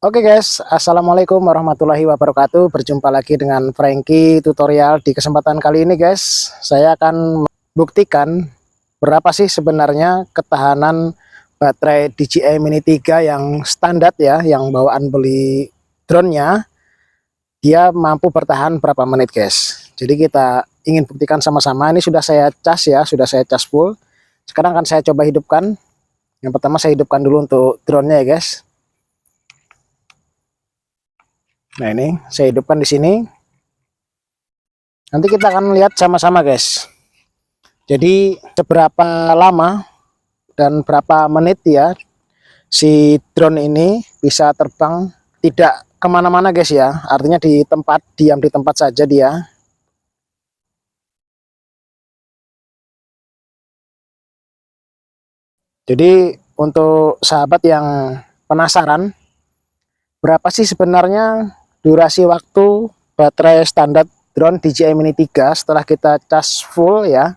Oke guys, Assalamualaikum warahmatullahi wabarakatuh. Berjumpa lagi dengan Frankie tutorial. Di kesempatan kali ini guys, saya akan buktikan berapa sih sebenarnya ketahanan baterai DJI Mini 3 yang standar ya, yang bawaan beli drone-nya. Dia mampu bertahan berapa menit guys. Jadi kita ingin buktikan sama-sama. Ini sudah saya cas ya, sudah saya cas full. Sekarang akan saya coba hidupkan. Yang pertama saya hidupkan dulu untuk drone-nya ya guys. Nah, ini saya hidupkan di sini. Nanti kita akan lihat sama-sama guys. Jadi seberapa lama dan berapa menit ya si drone ini bisa terbang tidak kemana-mana guys ya. Artinya di tempat, diam di tempat saja dia. Jadi untuk sahabat yang penasaran berapa sih sebenarnya durasi waktu baterai standar drone DJI Mini 3 setelah kita cas full ya,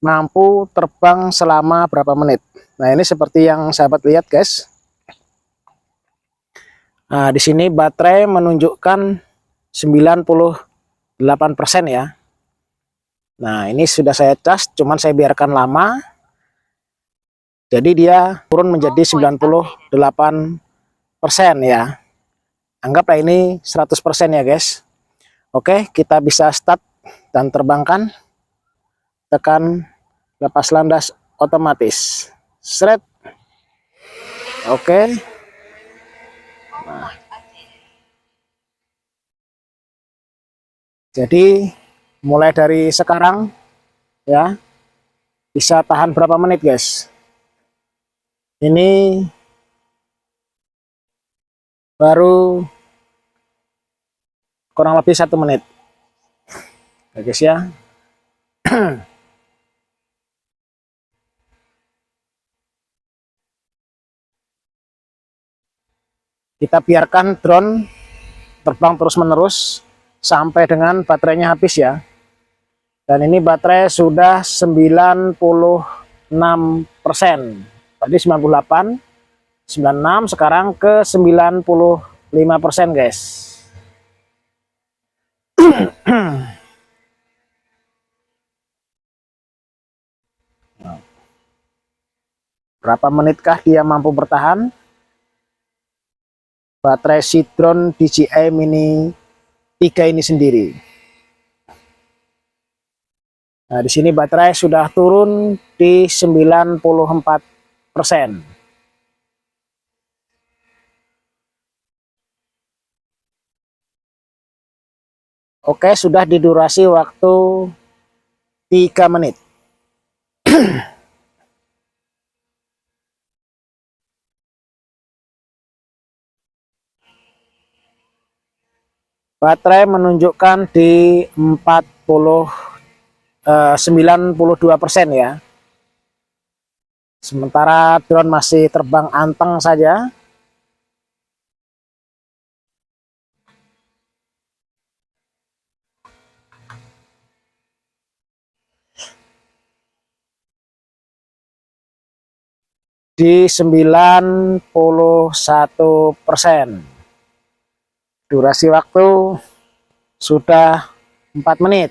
mampu terbang selama berapa menit. Nah, ini seperti yang sahabat lihat guys. Nah, di sini baterai menunjukkan 98% ya. Nah, ini sudah saya cas, cuman saya biarkan lama. Jadi dia turun menjadi 98% ya. Anggaplah ini 100% ya guys. Oke, kita bisa start dan terbangkan. Tekan lepas landas otomatis. Seret. Oke. Nah. Jadi mulai dari sekarang ya, bisa tahan berapa menit guys. Ini baru kurang lebih 1 menit ya guys ya. Kita biarkan drone terbang terus menerus sampai dengan baterainya habis ya. Dan ini baterai sudah 96%. Tadi 98, 96, sekarang ke 95% guys. Berapa menitkah dia mampu bertahan? Baterai si drone DJI Mini 3 ini sendiri. Nah, di sini baterai sudah turun di 94%. Oke, sudah di durasi waktu 3 menit. Baterai menunjukkan di 92% ya. Sementara drone masih terbang anteng saja. Di 91%. Durasi waktu sudah 4 menit.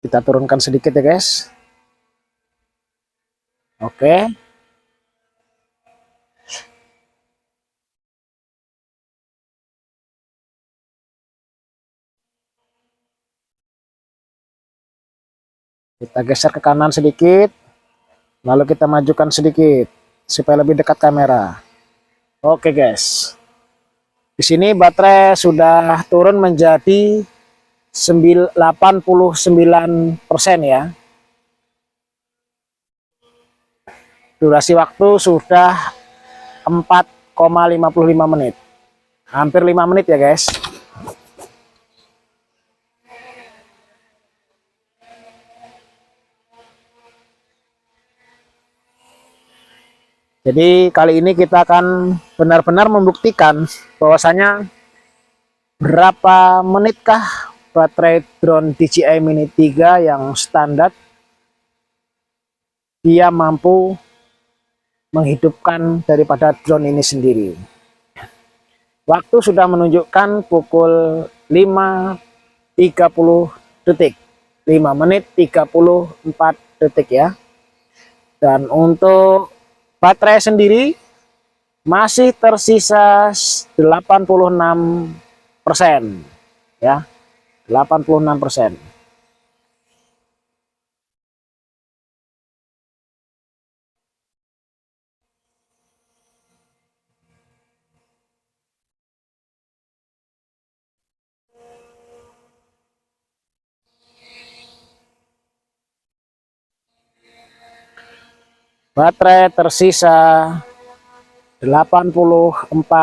Kita turunkan sedikit ya guys. Oke. Kita geser ke kanan sedikit. Lalu kita majukan sedikit supaya lebih dekat kamera. Oke guys. Di sini baterai sudah turun menjadi 89% ya. Durasi waktu sudah 4,55 menit. Hampir 5 menit ya guys. Jadi kali ini kita akan benar-benar membuktikan bahwasanya berapa menitkah baterai drone DJI Mini 3 yang standar dia mampu menghidupkan daripada drone ini sendiri. Waktu sudah menunjukkan pukul 5.30 detik. 5 menit 34 detik ya. Dan untuk baterai sendiri masih tersisa 86% ya. 86%. Baterai tersisa 84%.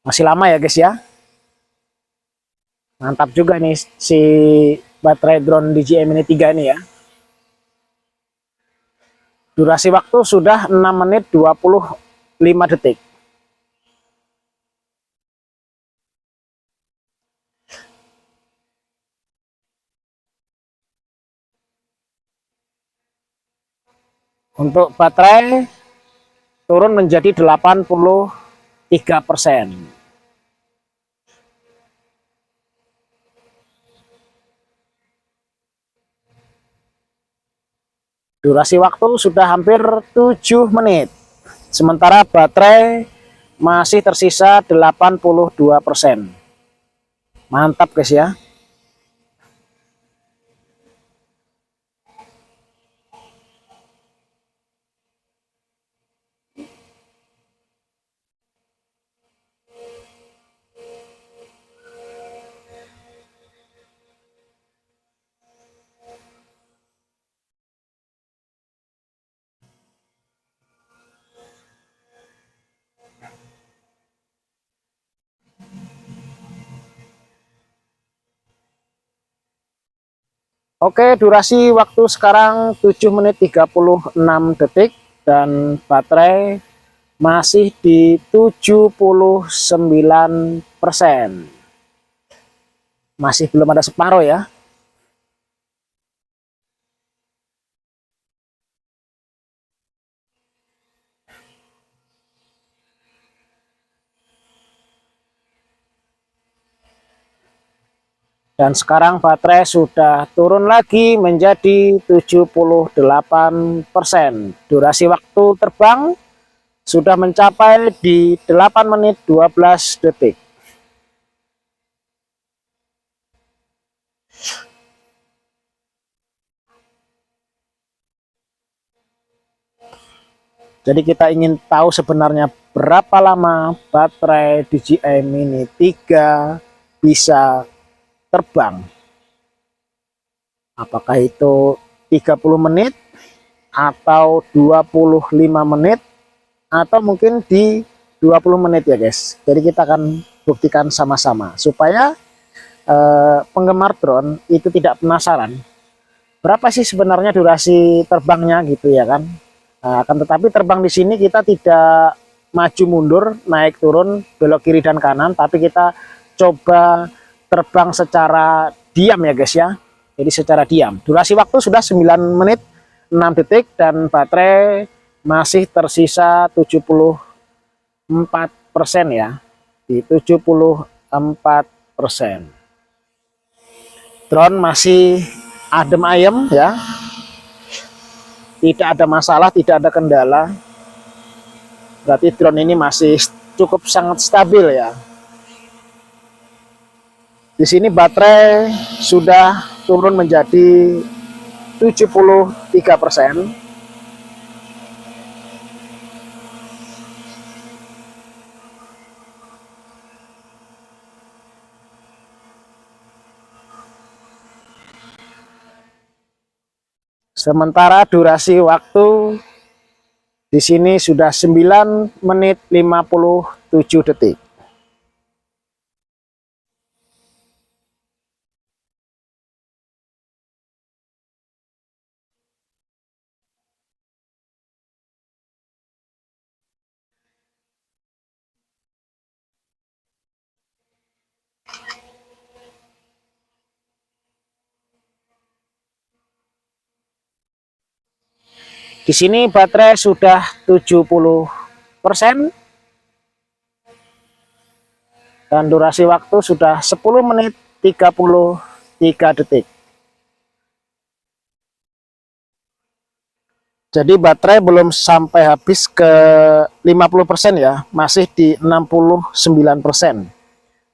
Masih lama ya guys ya. Mantap juga nih si baterai drone DJI Mini 3 ini ya. Durasi waktu sudah 6 menit 25 detik. Untuk baterai turun menjadi 83%. Durasi waktu sudah hampir 7 menit. Sementara baterai masih tersisa 82%. Mantap guys ya. Oke, durasi waktu sekarang 7 menit 36 detik dan baterai masih di 79%. Masih belum ada separuh ya. Dan sekarang baterai sudah turun lagi menjadi 78%. Durasi waktu terbang sudah mencapai di 8 menit 12 detik. Jadi kita ingin tahu sebenarnya berapa lama baterai DJI Mini 3 bisa terbang. Apakah itu 30 menit atau 25 menit atau mungkin di 20 menit ya guys. Jadi kita akan buktikan sama-sama supaya penggemar drone itu tidak penasaran berapa sih sebenarnya durasi terbangnya gitu ya kan. Akan tetapi terbang di sini kita tidak maju mundur, naik turun, belok kiri dan kanan, tapi kita coba terbang secara diam ya guys ya. Jadi secara diam. Durasi waktu sudah 9 menit 6 detik dan baterai masih tersisa 74% ya. Di 74%. Drone masih adem ayem ya. Tidak ada masalah, tidak ada kendala. Berarti drone ini masih cukup sangat stabil ya. Di sini baterai sudah turun menjadi 73%. Sementara durasi waktu di sini sudah 9 menit 57 detik. Di sini baterai sudah 70% dan durasi waktu sudah 10 menit 33 detik. Jadi baterai belum sampai habis ke 50% ya, masih di 69%.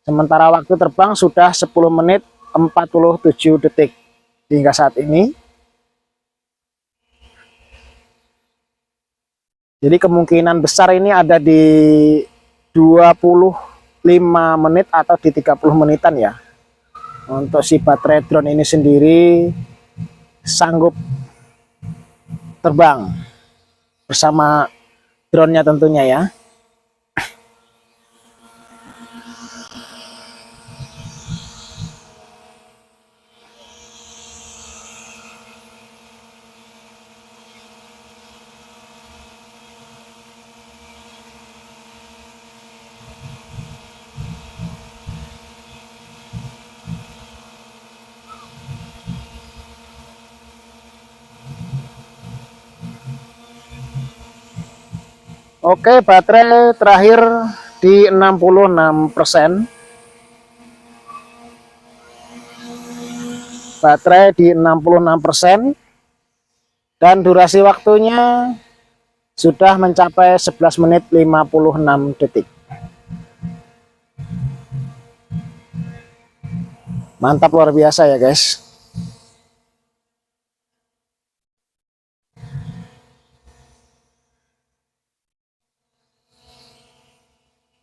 Sementara waktu terbang sudah 10 menit 47 detik hingga saat ini. Jadi kemungkinan besar ini ada di 25 menit atau di 30 menitan ya. Untuk si baterai drone ini sendiri sanggup terbang bersama drone-nya tentunya ya. Oke, baterai terakhir di 66%. Baterai di 66% dan durasi waktunya sudah mencapai 11 menit 56 detik. Mantap, luar biasa ya guys.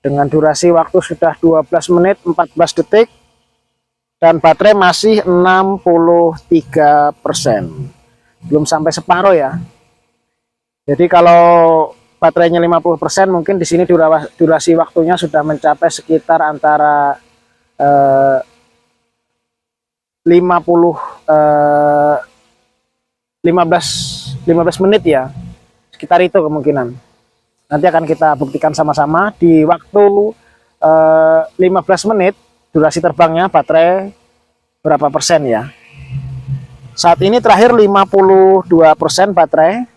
Dengan durasi waktu sudah 12 menit 14 detik dan baterai masih 63%. Belum sampai separuh ya. Jadi kalau baterainya 50%, mungkin di sini durasi waktunya sudah mencapai sekitar antara 50 15 menit ya. Sekitar itu kemungkinan. Nanti akan kita buktikan sama-sama di waktu 15 menit durasi terbangnya baterai berapa persen ya. Saat ini terakhir 52% baterai.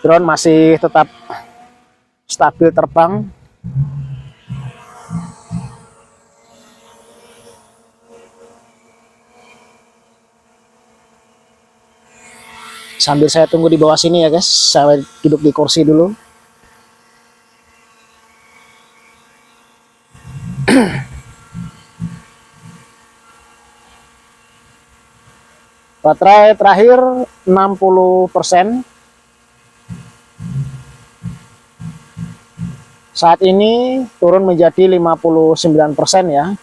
Drone masih tetap stabil terbang. Sambil saya tunggu di bawah sini ya guys, saya duduk di kursi dulu. Baterai terakhir 60%. Saat ini turun menjadi 59% ya.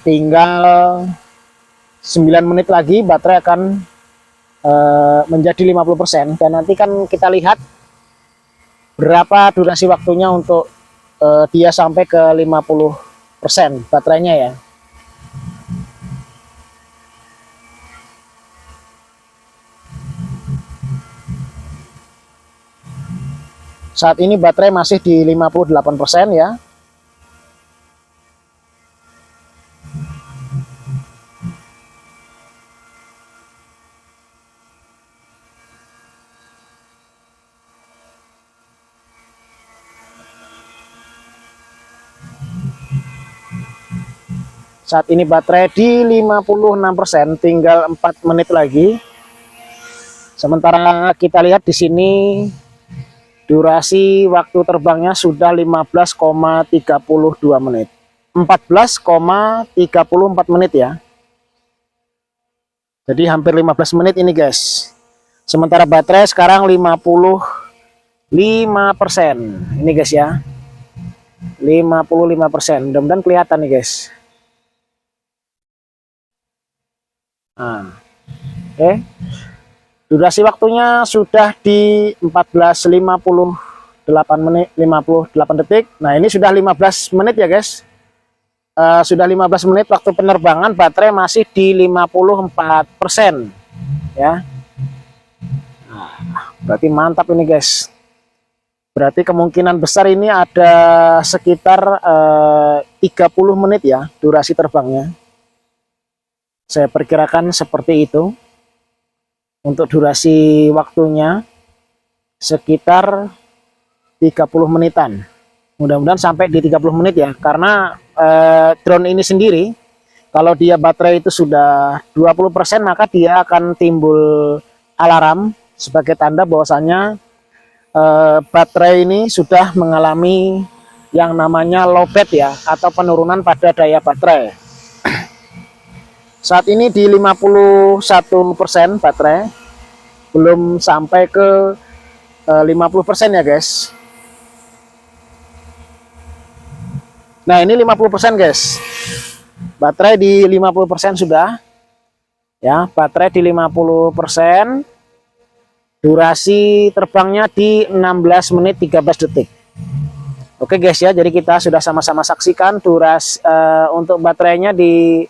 Tinggal 9 menit lagi baterai akan menjadi 50%, dan nanti kan kita lihat berapa durasi waktunya untuk dia sampai ke 50% baterainya ya. Saat ini baterai masih di 58% ya. Saat ini baterai di 56%, tinggal 4 menit lagi. Sementara kita lihat di sini durasi waktu terbangnya sudah 15,32 menit. 14,34 menit ya. Jadi hampir 15 menit ini guys. Sementara baterai sekarang 55%. Ini guys ya. 55%. Mudah-mudahan kelihatan nih guys. Nah, oke. Durasi waktunya sudah di 14.58 menit 58 detik. Nah, ini sudah 15 menit ya guys. Sudah 15 menit waktu penerbangan, baterai masih di 54% ya. Nah, berarti mantap ini guys. Berarti kemungkinan besar ini ada sekitar 30 menit ya durasi terbangnya. Saya perkirakan seperti itu. Untuk durasi waktunya sekitar 30 menitan. Mudah-mudahan sampai di 30 menit ya, karena drone ini sendiri kalau dia baterai itu sudah 20%, maka dia akan timbul alarm sebagai tanda bahwasanya baterai ini sudah mengalami yang namanya lowbat ya, atau penurunan pada daya baterai. Saat ini di 51% baterai, belum sampai ke 50% ya guys. Nah ini 50% guys, baterai di 50% sudah ya, baterai di 50%, durasi terbangnya di 16 menit 13 detik. Oke guys ya, jadi kita sudah sama-sama saksikan durasi untuk baterainya di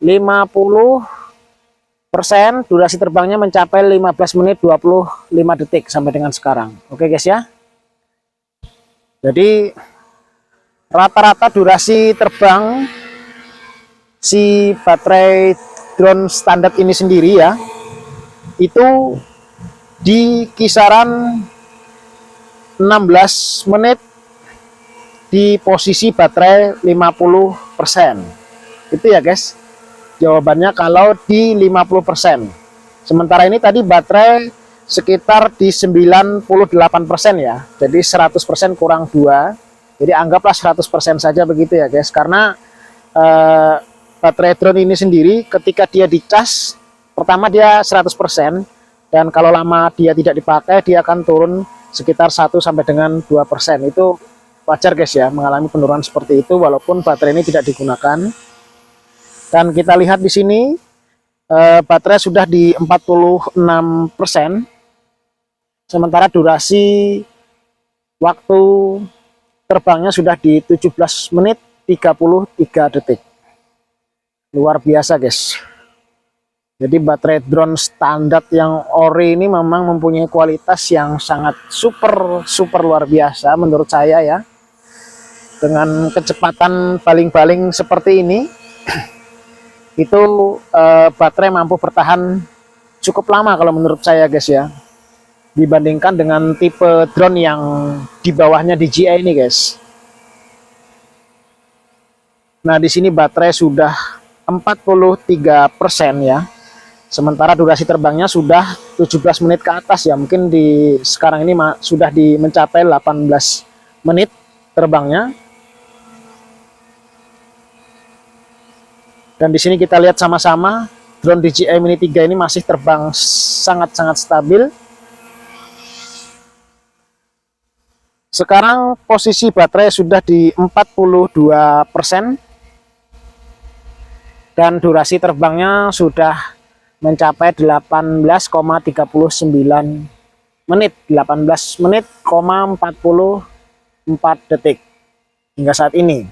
50%, durasi terbangnya mencapai 15 menit 25 detik sampai dengan sekarang. Oke guys ya, jadi rata-rata durasi terbang si baterai drone standar ini sendiri ya, itu di kisaran 16 menit di posisi baterai 50%. Itu ya guys, jawabannya kalau di 50%. Sementara ini tadi baterai sekitar di 98% ya, jadi 100% kurang 2, jadi anggaplah 100% saja begitu ya guys, karena baterai drone ini sendiri ketika dia dicas, pertama dia 100%, dan kalau lama dia tidak dipakai dia akan turun sekitar 1 sampai dengan 2%. Itu wajar guys ya, mengalami penurunan seperti itu walaupun baterai ini tidak digunakan. Dan kita lihat di sini baterai sudah di 46%, sementara durasi waktu terbangnya sudah di 17 menit 33 detik. Luar biasa guys. Jadi baterai drone standar yang ori ini memang mempunyai kualitas yang sangat super luar biasa menurut saya ya. Dengan kecepatan baling-baling seperti ini, itu baterai mampu bertahan cukup lama kalau menurut saya guys ya, dibandingkan dengan tipe drone yang di bawahnya DJI ini guys. Nah di sini baterai sudah 43% ya, sementara durasi terbangnya sudah 17 menit ke atas ya, mungkin di sekarang ini sudah mencapai 18 menit terbangnya. Dan di sini kita lihat sama-sama drone DJI Mini 3 ini masih terbang sangat-sangat stabil. Sekarang posisi baterai sudah di 42% dan durasi terbangnya sudah mencapai 18,39 menit, 18 menit, 44 detik hingga saat ini.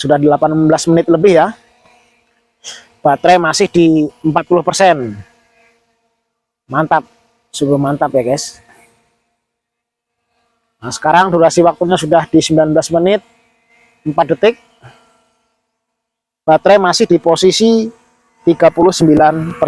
Sudah 18 menit lebih ya, baterai masih di 40%. Mantap, sungguh mantap ya guys. Nah sekarang durasi waktunya sudah di 19 menit 4 detik, baterai masih di posisi 39%.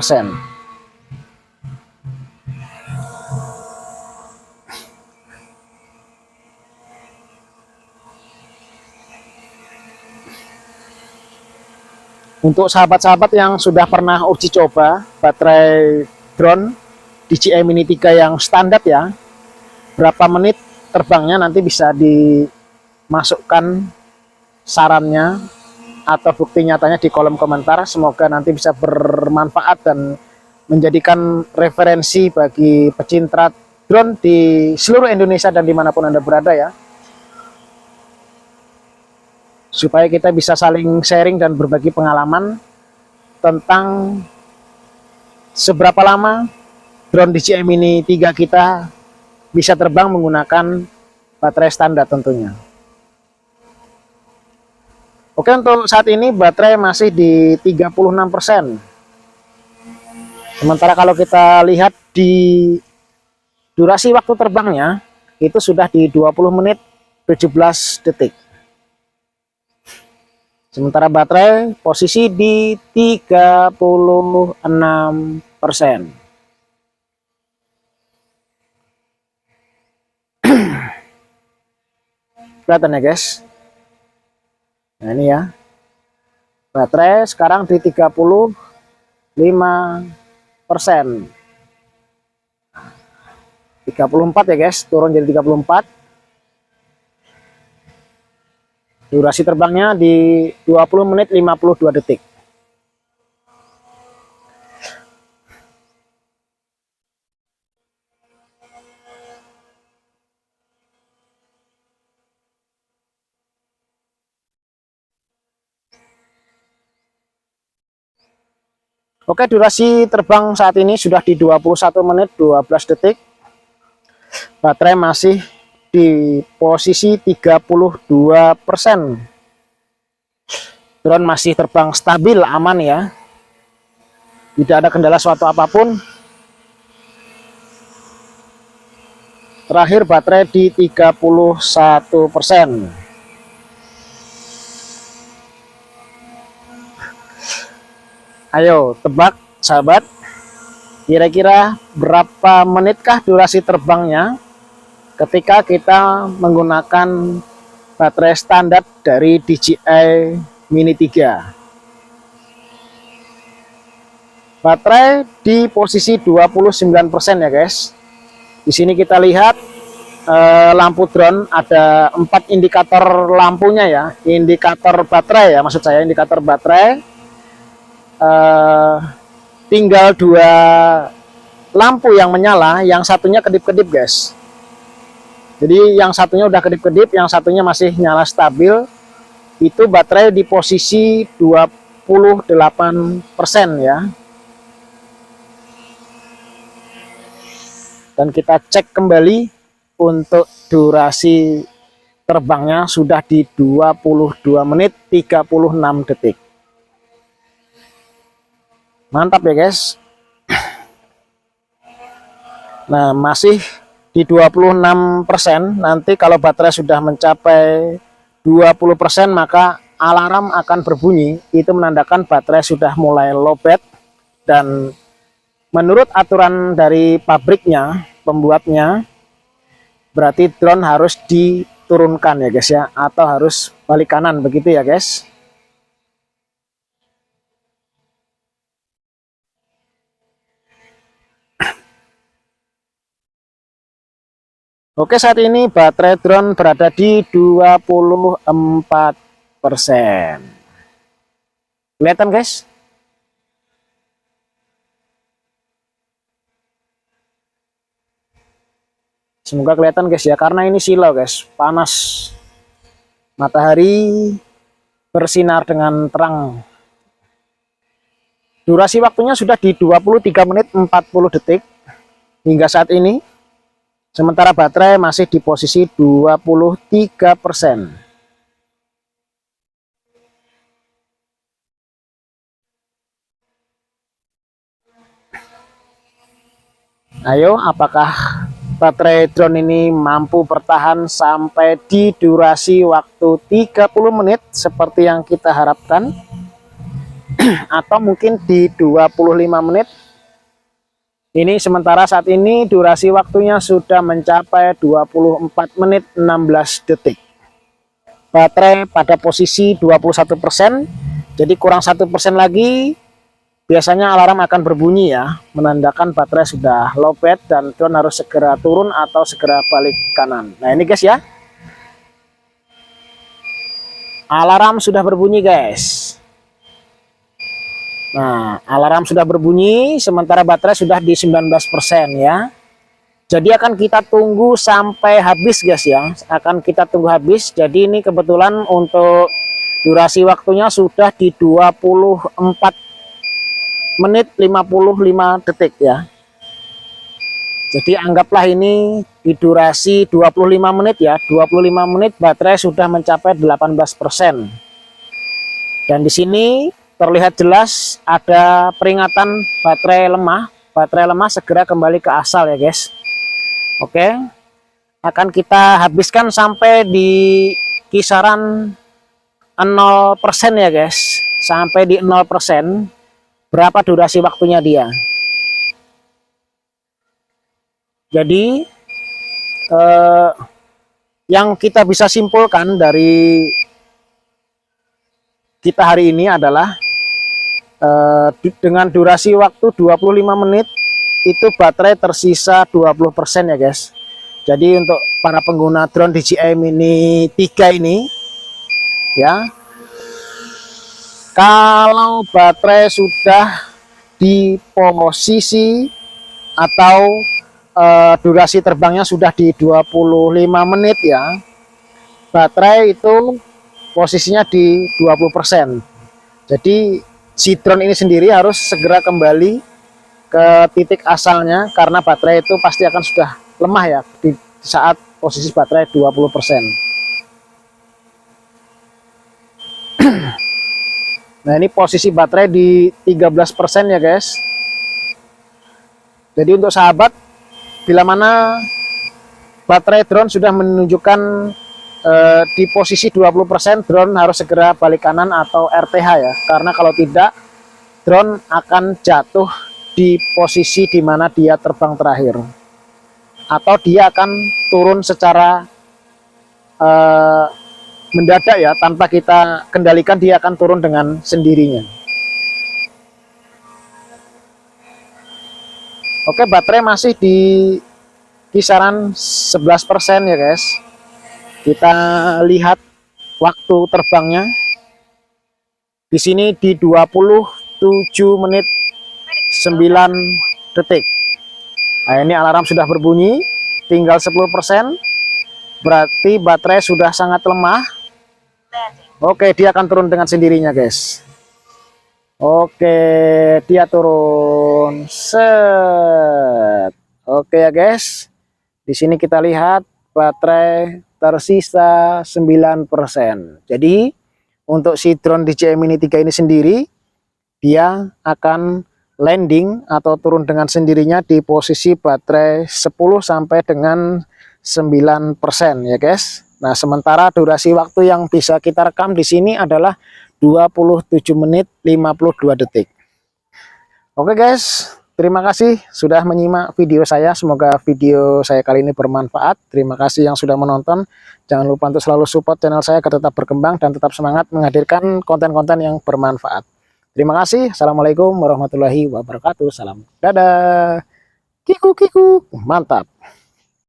Untuk sahabat-sahabat yang sudah pernah uji coba baterai drone DJI Mini 3 yang standar ya, berapa menit terbangnya nanti bisa dimasukkan sarannya atau bukti nyatanya di kolom komentar. Semoga nanti bisa bermanfaat dan menjadikan referensi bagi pecinta drone di seluruh Indonesia dan dimanapun Anda berada ya, supaya kita bisa saling sharing dan berbagi pengalaman tentang seberapa lama drone DJI Mini 3 kita bisa terbang menggunakan baterai standar tentunya. Oke, untuk saat ini baterai masih di 36%. Sementara kalau kita lihat di durasi waktu terbangnya itu sudah di 20 menit 17 detik. Sementara baterai posisi di 36%. Kelihatan ya guys. Nah ini ya, baterai sekarang di 35%. 34 ya guys, turun jadi 34. Durasi terbangnya di 20 menit 52 detik. Oke, durasi terbang saat ini sudah di 21 menit 12 detik. Baterai masih di posisi 32%. Drone masih terbang stabil, aman ya. Tidak ada kendala suatu apapun. Terakhir baterai di 31%. Ayo tebak sahabat, kira-kira berapa menitkah durasi terbangnya ketika kita menggunakan baterai standar dari DJI Mini 3. Baterai di posisi 29% ya guys. Di sini kita lihat lampu drone ada 4 indikator lampunya ya, indikator baterai ya, maksud saya indikator baterai. Tinggal 2 lampu yang menyala, yang satunya kedip-kedip guys. Jadi yang satunya udah kedip-kedip, yang satunya masih nyala stabil. Itu baterai di posisi 28% ya. Dan kita cek kembali untuk durasi terbangnya sudah di 22 menit 36 detik. Mantap ya guys. Nah, masih di 26%. Nanti kalau baterai sudah mencapai 20% maka alarm akan berbunyi. Itu menandakan baterai sudah mulai lowbat. Dan menurut aturan dari pabriknya, pembuatnya, berarti drone harus diturunkan ya guys ya, atau harus balik kanan begitu ya guys. Oke, saat ini baterai drone berada di 24%. Kelihatan guys? Semoga kelihatan guys ya, karena ini silau guys, panas. Matahari bersinar dengan terang. Durasi waktunya sudah di 23 menit 40 detik hingga saat ini. Sementara baterai masih di posisi 23%. Ayo, apakah baterai drone ini mampu bertahan sampai di durasi waktu 30 menit seperti yang kita harapkan? Atau mungkin di 25 menit? Ini sementara saat ini durasi waktunya sudah mencapai 24 menit 16 detik. Baterai pada posisi 21%, jadi kurang 1% lagi biasanya alarm akan berbunyi ya, menandakan baterai sudah lowbat dan drone harus segera turun atau segera balik kanan. Nah ini guys ya, alarm sudah berbunyi guys. Nah, alarm sudah berbunyi, sementara baterai sudah di 19% ya. Jadi akan kita tunggu sampai habis guys ya. Akan kita tunggu habis. Jadi ini kebetulan untuk durasi waktunya sudah di 24 menit 55 detik ya. Jadi anggaplah ini di durasi 25 menit ya. 25 menit baterai sudah mencapai 18%. Dan di sini terlihat jelas ada peringatan baterai lemah. Baterai lemah segera kembali ke asal ya guys. Oke, akan kita habiskan sampai di kisaran 0% ya guys, sampai di 0%, berapa durasi waktunya dia. Jadi yang kita bisa simpulkan dari kita hari ini adalah dengan durasi waktu 25 menit itu baterai tersisa 20% ya guys. Jadi untuk para pengguna drone DJI Mini 3 ini ya, kalau baterai sudah di posisi atau durasi terbangnya sudah di 25 menit ya, baterai itu posisinya di 20%. Jadi si drone ini sendiri harus segera kembali ke titik asalnya, karena baterai itu pasti akan sudah lemah ya di saat posisi baterai 20%. Nah, ini posisi baterai di 13% ya guys. Jadi untuk sahabat, bila mana baterai drone sudah menunjukkan di posisi 20%, drone harus segera balik kanan atau RTH ya, karena kalau tidak drone akan jatuh di posisi di mana dia terbang terakhir, atau dia akan turun secara mendadak ya, tanpa kita kendalikan dia akan turun dengan sendirinya. Oke, baterai masih di kisaran 11% ya guys. Kita lihat waktu terbangnya. Di sini di 27 menit 9 detik. Nah, ini alarm sudah berbunyi, tinggal 10%. Berarti baterai sudah sangat lemah. Oke, dia akan turun dengan sendirinya guys. Oke, dia turun. Set. Oke ya guys. Di sini kita lihat baterai tersisa 9%. Jadi untuk si drone DJI Mini 3 ini sendiri, dia akan landing atau turun dengan sendirinya di posisi baterai 10 sampai dengan 9% ya guys. Nah, sementara durasi waktu yang bisa kita rekam di sini adalah 27 menit 52 detik. Oke guys, terima kasih sudah menyimak video saya. Semoga video saya kali ini bermanfaat. Terima kasih yang sudah menonton. Jangan lupa untuk selalu support channel saya agar tetap berkembang dan tetap semangat menghadirkan konten-konten yang bermanfaat. Terima kasih. Assalamualaikum warahmatullahi wabarakatuh. Salam. Dadah. Kiku kiku. Mantap.